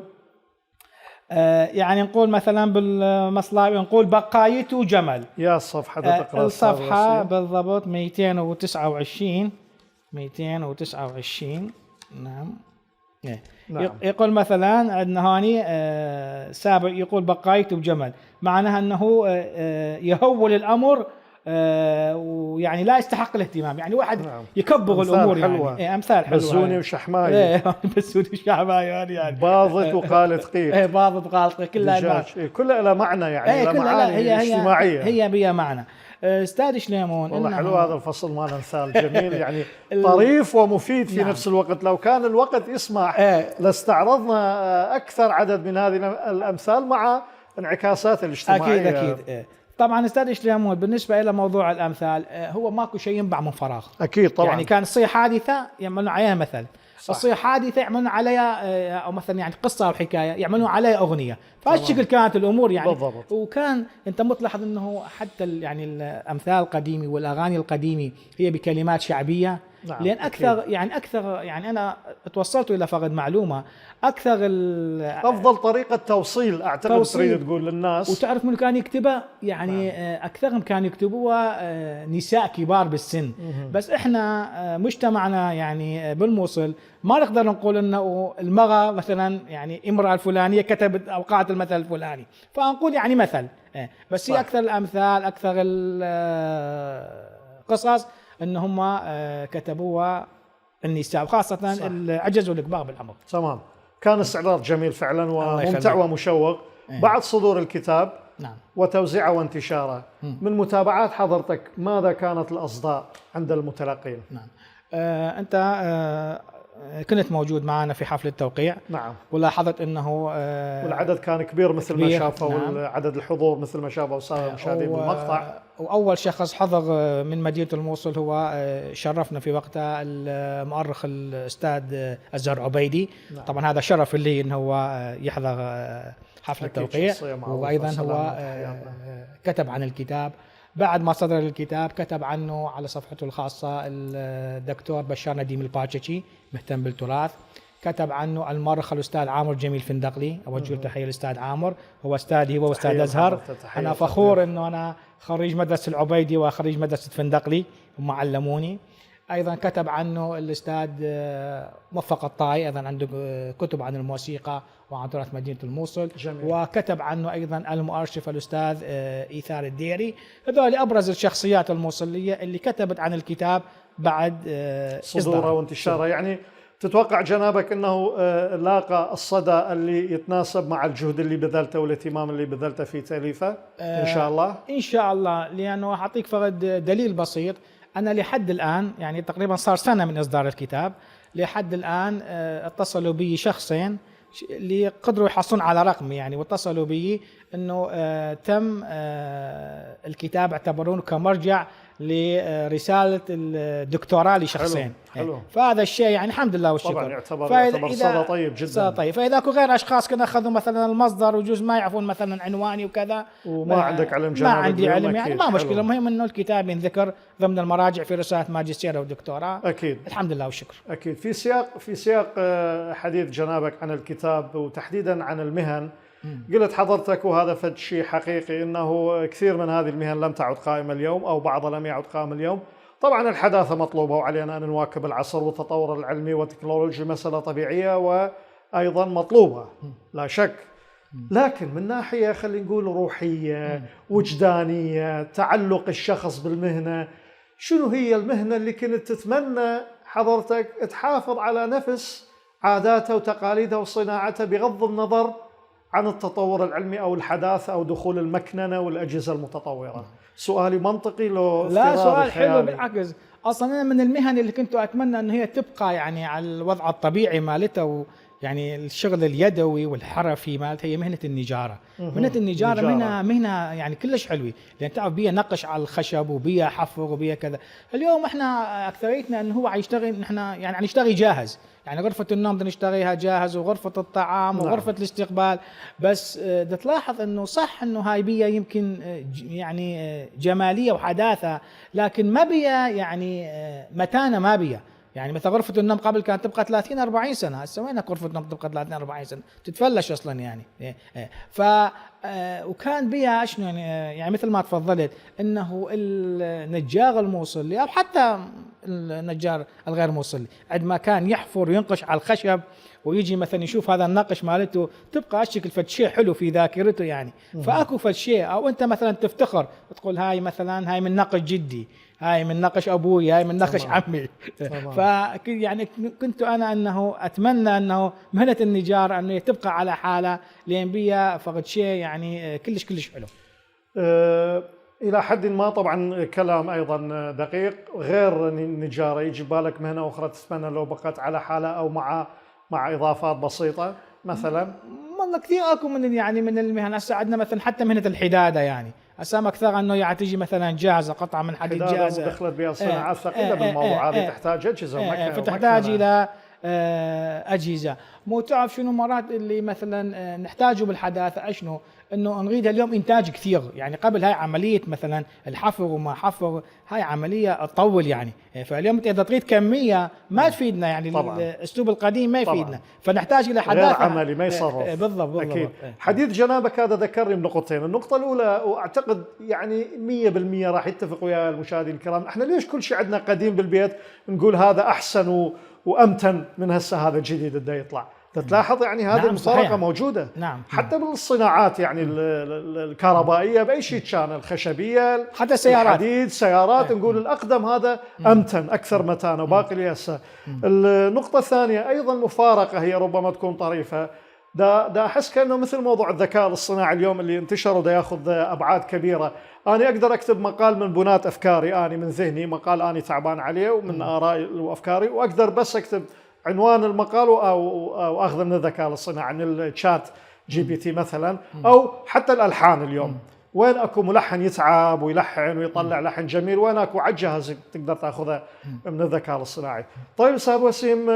يعني نقول مثلا بالمصلاوي نقول بقايته جمل. يا الصفحة تقرأ الصفحة بالضبط 229. نعم. نعم. يقول مثلا عندنا هاني سابق يقول بقايته بجمل، معناها أنه يهول الأمر ويعني لا يستحق الاهتمام، يعني واحد نعم. يكبغ الامور حلوة. يعني امثال حلوه بزوني وشحماي بزوني وشحماي يعني باضت وقالت قيل باضت وقالت قيل كلها كلها لها معنى يعني لها معاني اجتماعيه هي بها معنى. استاذ شليمون والله حلو هذا الفصل مال امثال جميل يعني طريف ومفيد في نفس الوقت. لو كان الوقت يسمح لاستعرضنا اكثر عدد من هذه الامثال مع انعكاسات الاجتماعيه. اكيد. طبعا استاذ شليمون بالنسبه الى موضوع الامثال هو ماكو شيء ينبع من فراغ. اكيد طبعا. يعني كان تصير حادثه يعملون عليها مثل، تصير حادثه يعملون عليها او مثلا يعني قصه او حكايه يعملون عليها اغنيه، فهالشكل كانت الامور يعني بالضبط. وكان انت متلاحظ انه حتى يعني الامثال القديمه والاغاني القديمه هي بكلمات شعبيه. نعم. لان اكثر يعني انا توصلت الى فقد معلومه اكثر افضل طريقه توصيل اعتقد تريد تقول للناس. وتعرف من كان يكتبها يعني اكثرهم كانوا يكتبوها نساء كبار بالسن. بس احنا مجتمعنا يعني بالموصل ما نقدر نقول انه المراه مثلا يعني امراه الفلانيه كتبت او قالت المثل الفلاني، فنقول يعني مثل بس هي اكثر الامثال اكثر القصص ان هم كتبوها النساء وخاصه العجز والكبار بالعمر. تمام. كان استعراض جميل فعلا وممتع ومشوق. بعد صدور الكتاب نعم وتوزيعه وانتشاره من متابعات حضرتك ماذا كانت الأصداء عند المتلقين؟ نعم. أنت كنت موجود معنا في حفل التوقيع. نعم. ولاحظت انه والعدد كان كبير مثل ما شافوا. نعم. وعدد الحضور مثل ما شافوا الساده المشاهدين بالمقطع. واول شخص حضر من مدينه الموصل هو شرفنا في وقتها المؤرخ الاستاذ الزهر عبيدي. نعم. طبعا هذا شرف لي انه هو يحضر حفل التوقيع، وايضا هو كتب عن الكتاب. بعد ما صدر الكتاب كتب عنه على صفحته الخاصة الدكتور بشار نديم الباتشي مهتم بالتراث. كتب عنه المؤرخ الأستاذ عامر جميل فندقلي، أوجه تحية للأستاذ عامر، هو أستاذي هو أستاذ أزهر. أنا فخور أنه أنا خريج مدرسة العبيدي وخريج مدرسة فندقلي، هم علموني. أيضا كتب عنه الأستاذ موفق الطائي، أيضا عنده كتب عن الموسيقى وعن تراث مدينة الموصل. جميل. وكتب عنه أيضا المؤرشف الأستاذ إيثار الديري. هذول أبرز الشخصيات الموصلية اللي كتبت عن الكتاب بعد صدوره وانتشاره. يعني تتوقع جنابك أنه لاقى الصدى اللي يتناسب مع الجهد اللي بذلته والاهتمام اللي بذلته في تأليفه إن شاء الله؟ إن شاء الله، لأنه أعطيك فقط دليل بسيط. أنا لحد الآن يعني تقريبا صار سنة من إصدار الكتاب، لحد الآن اتصلوا بي شخصين اللي قدروا يحصلون على رقمي يعني، واتصلوا بي انه تم الكتاب اعتبرونه كمرجع لرسالة الدكتوراه لشخصين. حلو. فهذا الشيء يعني الحمد لله والشكر. طبعا يعتبر صدى طيب جدا. صدى طيب. فإذا اكو غير أشخاص كنا أخذوا مثلا المصدر وجوز ما يعرفون مثلا عنواني وكذا وما عندك علم ما عندي علم يعني ما مشكلة. المهم إنه الكتاب ينذكر ضمن المراجع في رسالة ماجستير أو دكتوراه. أكيد. الحمد لله والشكر. أكيد. في سياق حديث جنابك عن الكتاب وتحديدا عن المهن، قلت حضرتك وهذا فد شيء حقيقي انه كثير من هذه المهن لم تعد قائمه اليوم او بعضها لم يعد قائم اليوم. طبعا الحداثه مطلوبه وعلينا ان نواكب العصر والتطور العلمي والتكنولوجي مساله طبيعيه وايضا مطلوبه لا شك. لكن من ناحيه خلينا نقول روحيه وجدانيه تعلق الشخص بالمهنه، شنو هي المهنه اللي كنت تتمنى حضرتك تحافظ على نفس عاداتها وتقاليدها وصناعتها بغض النظر عن التطور العلمي أو الحداثة أو دخول المكننة والأجهزة المتطورة؟ سؤالي منطقي لو لا سؤال حلو بالعكس. أصلا أنا من المهن اللي كنت أتمنى أن هي تبقى يعني على الوضع الطبيعي مالتها، يعني الشغل اليدوي والحرفي مالتها هي مهنة النجارة. مهنة النجارة مهنة يعني كلش حلوة، لأن تعرف بيها نقش على الخشب وبيها حفر وبيها كذا. اليوم احنا أكثريتنا أنه هو يشتغل، نحنا يعني نشتغل جاهز، يعني غرفة النوم بدنا نشتريها جاهز وغرفة الطعام وغرفة الاستقبال. بس تلاحظ انه صح انه هاي بيئة يمكن يعني جمالية وحداثة، لكن ما بيئة يعني متانة، ما بيئة يعني مثلا غرفة النوم قبل كانت تبقى 30 40 سنة، هسه وينها غرفة النوم تبقى 30 40 سنة، تتفلش أصلا يعني. ف وكان بها شنو يعني مثل ما تفضلت انه النجار الموصلي او حتى النجار الغير موصلي عندما كان يحفر ينقش على الخشب ويجي مثلا يشوف هذا النقش مالته تبقى اشكل فد شيء حلو في ذاكرته يعني. فاكو فد شيء او انت مثلا تفتخر تقول هاي مثلا هاي من نقش جدي، هاي من نقش ابوي، هاي من نقش عمي. يعني كنت انا انه اتمنى انه مهنه النجار انه تبقى على حالها لان بيها فقد شيء يعني كلش حلو. الى حد ما طبعا كلام ايضا دقيق. غير النجاره يجي بالك مهنه اخرى تتمنى لو بقت على حالها او مع اضافات بسيطه مثلا؟ والله كثير اكو من يعني من المهن. هسه عندنا مثلا حتى مهنه الحداده يعني هسه اكثر انه يعني تجي مثلا جاهزه قطعه من حديد جاهزه دخلت بها الصناعات ثقيله بالموضوع هذه تحتاج اجهزه ومكنه فتحتاج الى اجهزه. مو تعرف شنو مرات اللي مثلا نحتاجه بالحداثه اشنو انه نريدها اليوم انتاج كثير يعني. قبل هاي عمليه مثلا الحفر وما حفر هاي عمليه تطول يعني. فاليوم اذا تريد كميه ما تفيدنا يعني طبعا. الاسلوب القديم ما يفيدنا طبعا. فنحتاج الى حداثه غير عملي ما يصرف. بالضبط اكيد. حديث جنابك هذا ذكرني بنقطتين. النقطه الاولى واعتقد يعني 100% راح يتفق ويا المشاهدين الكرام، احنا ليش كل شيء عندنا قديم بالبيت نقول هذا احسن وامتن من هسه هذا الجديد اللي يطلع؟ تلاحظ يعني هذه المفارقه موجوده. نعم. حتى بالصناعات يعني الكهربائيه باي شيء كان، الخشبيه حتى السيارات، الحديد، سيارات نقول الاقدم هذا امتن اكثر متانه وباقي اللي هسه. النقطه الثانيه ايضا مفارقه هي ربما تكون طريفه، دا احس كانه مثل موضوع الذكاء الاصطناعي اليوم اللي انتشر ودا ياخذ ابعاد كبيره. انا اقدر اكتب مقال من بنات افكاري، اني من ذهني مقال اني تعبان عليه ومن ارائي وافكاري، واقدر بس اكتب عنوان المقال او اخذ من الذكاء الاصطناعي من الشات جي بي تي مثلا، او حتى الالحان اليوم. وين اكو ملحن يتعب ويلحن ويطلع لحن جميل، وين اكو على الجهاز تقدر تاخذها من الذكاء الاصطناعي. طيب استاذ وسيم،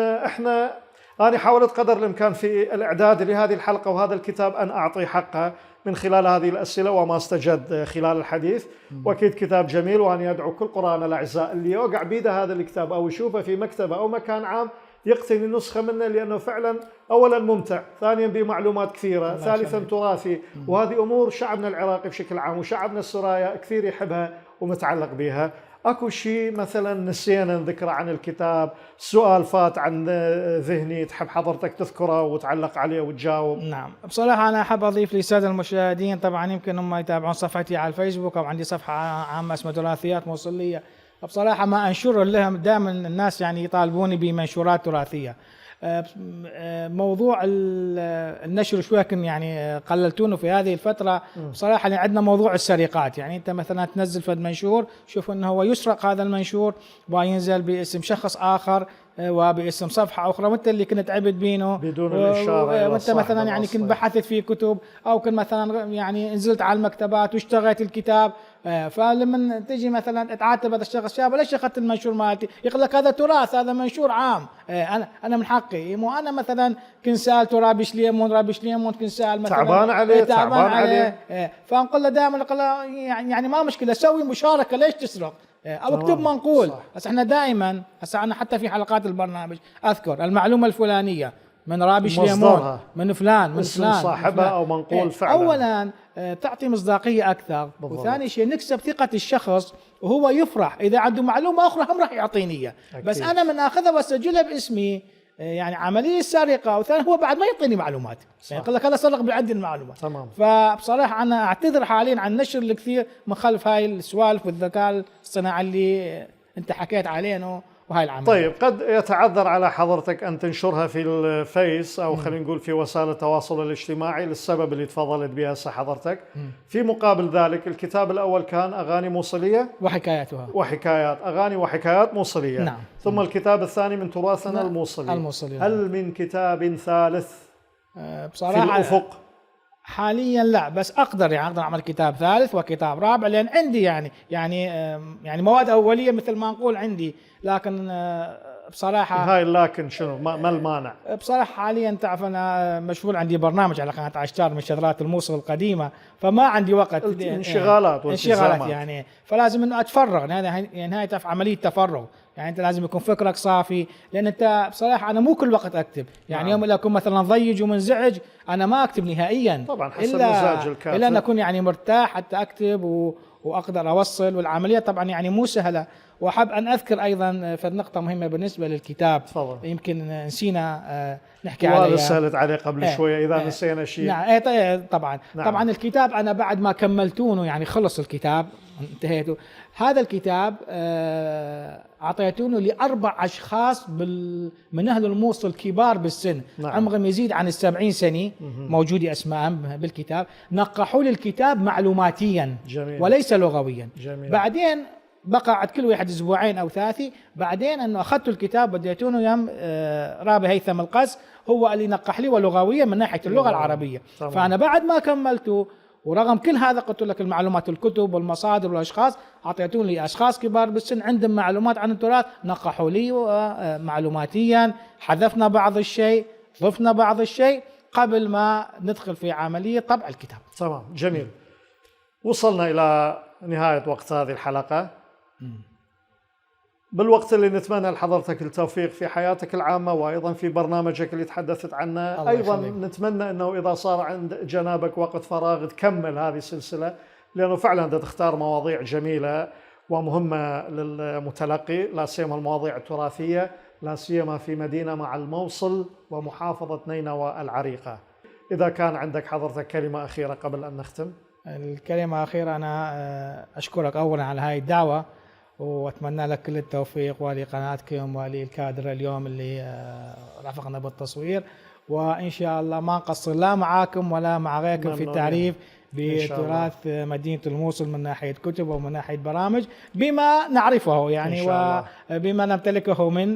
انا حاولت قدر الامكان في الاعداد لهذه الحلقه وهذا الكتاب ان اعطي حقه من خلال هذه الاسئله وما استجد خلال الحديث، واكيد كتاب جميل. وانا ادعو كل قراءنا الاعزاء اللي يوقع بيده هذا الكتاب او يشوفه في مكتبه او مكان عام يقتني نسخة منه، لأنه فعلا أولا ممتع، ثانيا بمعلومات كثيرة، ثالثا تراثي. وهذه أمور شعبنا العراقي بشكل عام وشعبنا السرايا كثير يحبها ومتعلق بها. أكو شيء مثلا نسينا نذكره عن الكتاب، سؤال فات عن ذهني تحب حضرتك تذكره وتعلق عليه وتجاوب؟ نعم بصراحة أنا أحب أضيف للسادة المشاهدين، طبعا يمكن هم يتابعون صفحتي على الفيسبوك أو عندي صفحة عامة اسمها تراثيات موصلية. بصراحة ما أنشر لهم، دائما الناس يعني يطالبوني بمنشورات تراثية. موضوع النشر شوي كن يعني قللتونه في هذه الفترة بصراحة، لأن عندنا موضوع السرقات. يعني أنت مثلا تنزل فد منشور شوف أنه هو يسرق هذا المنشور وينزل باسم شخص آخر وباسم صفحة أخرى، وأنت اللي كنت عبد بينه بدون الإشارة، وأنت مثلا يعني كنت بحثت في كتب أو كنت مثلا يعني نزلت على المكتبات واشتريت الكتاب. فلما تجي مثلا تعاتب هذا الشخص شاب ليش اخذت المنشور مالتي؟ يقول لك هذا تراث، هذا منشور عام، انا من حقي. مو انا مثلا كنت سالته رابي شليمون كنت سال مثلا تعبان عليه. فنقول له دائما يعني ما مشكله، سوي مشاركه، ليش تسرق؟ او اكتب منقول. بس احنا دائما هسه انا حتى في حلقات البرنامج اذكر المعلومه الفلانيه من رابي شليمون من فلان صاحبها او منقول فعلا. اولا تعطي مصداقيه اكثر، وثاني شيء نكسب ثقه الشخص وهو يفرح اذا عنده معلومه اخرى هم راح يعطيني اياها. بس انا من اخذها واسجلها باسمي يعني عمليه سرقه، وثاني هو بعد ما يعطيني معلومات، يعني يقول لك هذا سرق بالعد المعلومات. تمام. فبصراحه انا اعتذر حاليا عن نشر الكثير من خلف هاي السوالف والذكاء الصناعي اللي انت حكيت عليه وهاي العملية. طيب قد يتعذر على حضرتك أن تنشرها في الفيس أو خلينا نقول في وسائل التواصل الاجتماعي للسبب اللي تفضلت بها هسه حضرتك. في مقابل ذلك الكتاب الأول كان أغاني موصلية وحكاياتها وحكايات، أغاني وحكايات موصلية. نعم. ثم الكتاب الثاني من تراثنا الموصلي. هل من كتاب ثالث بصراحة في الأفق؟ حاليا لا، بس اقدر اعمل كتاب ثالث وكتاب رابع، لان عندي يعني مواد اوليه مثل ما نقول عندي. لكن بصراحه هاي لكن شنو ما المانع؟ بصراحه حاليا تعرف انا مشغول، عندي برنامج على قناه عشتار من شذرات الموصل القديمه، فما عندي وقت. انشغالات يعني فلازم انه اتفرغ، يعني هاي عمليه تفرغ. يعني انت لازم يكون فكرك صافي، لان انت بصراحه انا مو كل وقت اكتب، يعني نعم. يوم اللي اكون مثلا ضيج ومنزعج انا ما اكتب نهائيا، طبعا حسب مزاج الكاتب، الا ان اكون يعني مرتاح حتى اكتب واقدر اوصل. والعمليه طبعا يعني مو سهله. واحب ان اذكر ايضا في نقطه مهمه بالنسبه للكتاب، تفضل. يمكن نسينا نحكي وهذا عليها. سهلت عليه قبل شويه اذا إيه نسينا شيء. نعم طبعا. نعم. طبعا الكتاب انا بعد ما كملتونه يعني خلص الكتاب انتهيته، هذا الكتاب اعطيتونه لاربع اشخاص من اهل الموصل كبار بالسن، نعم. عمرهم يزيد عن 70 سنه، موجود اسمائهم بالكتاب، نقحوا لي الكتاب معلوماتيا جميل. وليس لغويا. جميل. بعدين بقى عند كل واحد اسبوعين او ثلاثه، بعدين انه اخذت الكتاب بديتونه يم رابي هيثم القس هو اللي نقح لي ولغويا من ناحيه اللغه العربيه. طبعا. فانا بعد ما كملته ورغم كل هذا قلت لك المعلومات، الكتب والمصادر والاشخاص اعطيتون لي اشخاص كبار بالسن عندهم معلومات عن التراث، نقحوا لي معلوماتيا، حذفنا بعض الشيء، ضفنا بعض الشيء قبل ما ندخل في عمليه طبع الكتاب. تمام. جميل. وصلنا الى نهايه وقت هذه الحلقه. بالوقت اللي نتمنى لحضرتك التوفيق في حياتك العامة وأيضا في برنامجك اللي تحدثت عنه، أيضا يخليك. نتمنى أنه إذا صار عند جنابك وقت فراغ تكمل هذه السلسلة، لأنه فعلا أنت تختار مواضيع جميلة ومهمة للمتلقي، لا سيما المواضيع التراثية، لا سيما في مدينة مع الموصل ومحافظة نينوى العريقة. إذا كان عندك حضرتك كلمة أخيرة قبل أن نختم. الكلمة الأخيرة أنا أشكرك أولا على هاي الدعوة، وأتمنى لك كل التوفيق ولقناتكم وللكادر اليوم اللي رافقنا بالتصوير، وإن شاء الله ما نقصر لا معاكم ولا مع غيركم في التعريف بتراث مدينة الموصل من ناحية كتب ومن ناحية برامج بما نعرفه يعني وبما نمتلكه من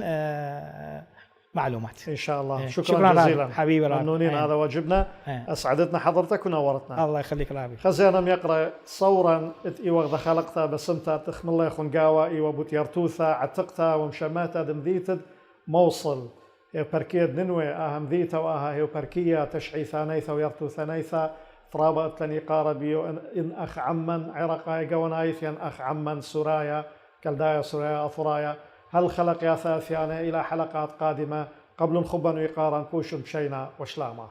معلومات. إن شاء الله. شكرا جزيلا حبيبي رابي. ممنونين. هذا واجبنا. أسعدتنا حضرتك ونورتنا. الله يخليك رابي. خزينا يقرأ صورا إيوغ خلقتا بسمتا تخم الله يخون قاوة إيوة بوتيرتوثا عتقتا ومشماتا دمذيتد موصل هيو بركيد ننوي أهم ذيتا وآها هيو بركية تشعي ثانيثا ويرتو ثانيثا فرابا أتلني قاربيو إن أخ عمن عرقا يقوان آيثيان أخ عمن سرايا كالدايا سرايا أثرايا. هل خلق يا ثاثيانا إلى حلقات قادمة قبل خبا ويقارا كوشن بشينا وشلاما.